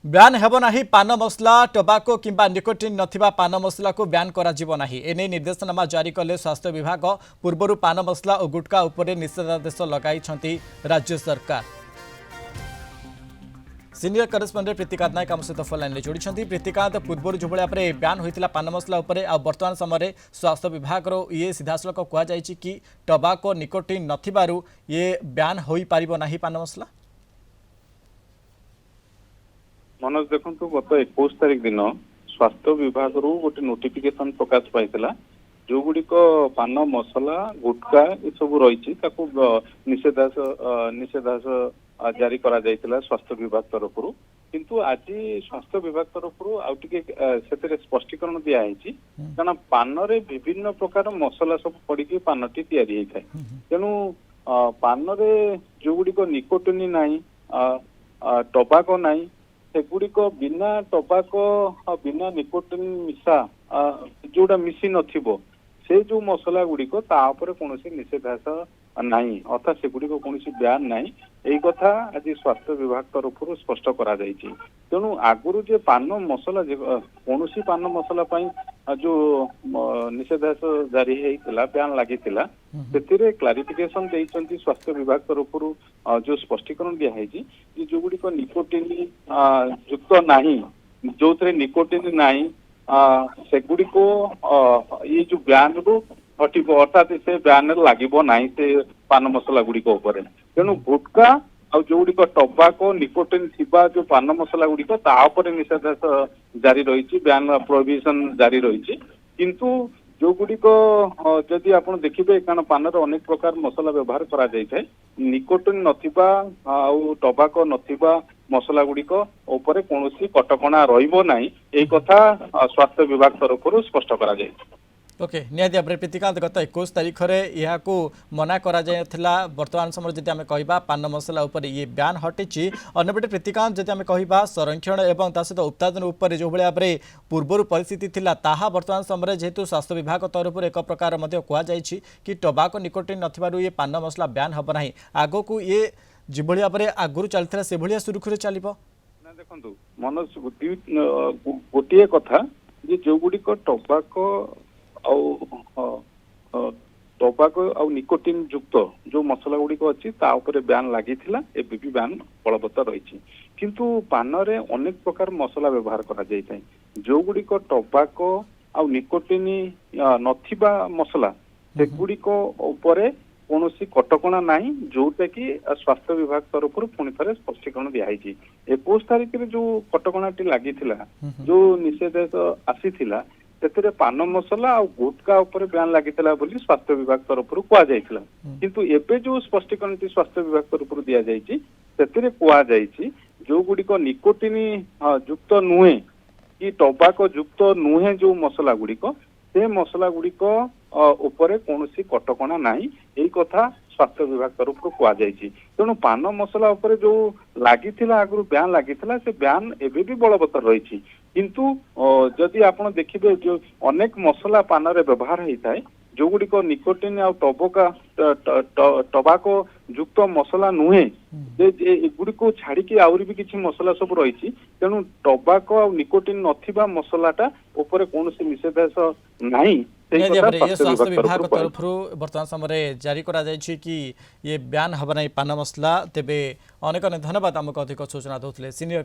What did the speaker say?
ब्यान हेबो नाही पान मसला टोबाको किंबा निकोटिन नथिबा पान मसला को ब्यान करा जीवो नाही एने निर्देशनामा जारी कले स्वास्थ्य विभाग पूर्वरु पान मसला और गुटका उपरे निषेधादेश लगाई छंती राज्य सरकार। सीनियर करेस्पोंडेंट प्रीतिकांत नायक आम सहित फोन लाइन जोड़ी प्रीतिकांत पूर्व जो भाई ब्यान होता पान मसला उपरे आ वर्तमान समय स्वास्थ्य विभाग ये सीधासलख कहुई कि टोबाको निकोटिन नथिबारु ये ब्यान होई पारिबो नाही पान मसला। मनोज देखु गत 21 तारिख दिन स्वास्थ्य विभाग रु गोटे नोटिफिकेशन प्रकाश पाइला जो गुड़िक पान मसला गुटका ये सब रही निषेधादेश जारी करा जायतिला स्वास्थ्य विभाग तरफ किंतु आज स्वास्थ्य विभाग तरफ से स्पष्टीकरण दिया कारण पान रे विभिन्न प्रकार मसला सब पड़ी पानटी तैयारी होता है तेणु पान रे जो गुड़िक निकोटिन नाई टोबाको नाई सेगुड़िक बिना टोबाको बिना निकोटिन मिसा जोड़ा मिसी नथिबो से जो मसला गुड़िक तापर कौन निषेधादेश नहीं अर्थात सेगुड़िक कौन ब्यान नहीं यही कथा आज स्वास्थ्य विभाग तरफ स्पष्ट करा जायछि। तेणु आगुरु जे पान मसला कौन पान मसला जो निषेधादेश जारी होता ब्यान लगी से क्लारिफिकेशन देइछन्ति स्वास्थ्य विभाग तरफ जो स्पष्टीकरण दिखाई जो गुड़िक निकोटिन युक्त नहीं जो थे निकोटिन नहीं सेगुड़िक ये जो ब्यान रु हटिब अर्थात से ब्यान लगे ना से पान मसला गुड़िक तेणु गुटका आ जो गुड़िक टोबाको निकोटिन थिबा जो पान मसला गुड़िक निषेधादेश जारी रही ब्यान प्रोहिबिशन जारी रही किंतु जो गुड़िक जदि आप देखिए कारण पान अनेक प्रकार मसला व्यवहार करा जाए निकोटिन नथिबा आउ टोबाको नथिबा मसला गुड़िक ऊपर कौन कटकणा रहिबो नाही एई कथा स्वास्थ्य विभाग तरफ स्पष्ट करा जाए। ओके निहाती भाव प्रीतिकांत गत 21 तारिख में यह मना करा वर्तमान समय जब आम कह पान मसला उपर ये ब्यान हटिची अंपटे प्रीतिकांत जब आम कह संरक्षण एवं सहित उत्पादन उपर जो भाव में पूर्वर परिस्थिति थिला ताहा वर्तमान समय जेहेतु स्वास्थ्य विभाग तरफ एक प्रकार कहुई कि टोबाको निकोटिन नथिबारु ये पान मसला ब्यान हम ना आग को ये जो भाव में आगुरी चलता से भाया सुरुखुरे चलो ना देखो मनोज गोटे कथा जो गुड़िक टोबाको टोबाको आ निकोटिन युक्त जो मसला गुड़िक अच्छी ब्यान लगी एबी भी ब्यान बलवत्तर रही किंतु पान रे अनेक प्रकार मसला व्यवहार करा जाए जो गुड़िक टोबाको आ निकोटिन नथिबा मसला से गुड़िक ऊपर कौन कटकणा नहीं जोटा कि स्वास्थ्य विभाग तरफ पुणी थे स्पष्टीकरण दिखाई 21 तारिख में जो कटकणाटी लगी जो निषेधादेश आसीथिला से पान मसला और गुटका उपर ब्यान लगी स्वास्थ्य विभाग तरफ कहुई किंतु एबे जो स्पष्टीकरण स्वास्थ्य विभाग तरफ दि जाती कहुई जो गुड़िक निकोटिन युक्त नुहे कि टोबाको युक्त नुहे जो मसला गुड़िक से मसला गुड़िक ऊपर कौन कटकणा नहीं यही कथा स्वास्थ्य विभाग तरफ कहुई तेणु पान मसला उपर जो लगी आगु ब्यान लगी से ब्यान एबे भी बलवत्तर रही किंतु जदि आप देखिए जो अनेक मसला पान रे व्यवहार होता है जो गुड़िक निकोटिन आ टोबाको युक्त मसला नुहे गुड़िक छाड़ी आउरी भी किसी मसला सब रही तेणु टोबाको आ निकोटिन नथिबा मसलाटा ऊपर कौन निषेधादेश नहीं स्वास्थ्य विभाग तरफ वर्तमान समय जारी करा कि ये ब्यान हम ना पान मसला तेबे अनेक धन्यवाद आमको अधिक सूचना दूसरे सीनियर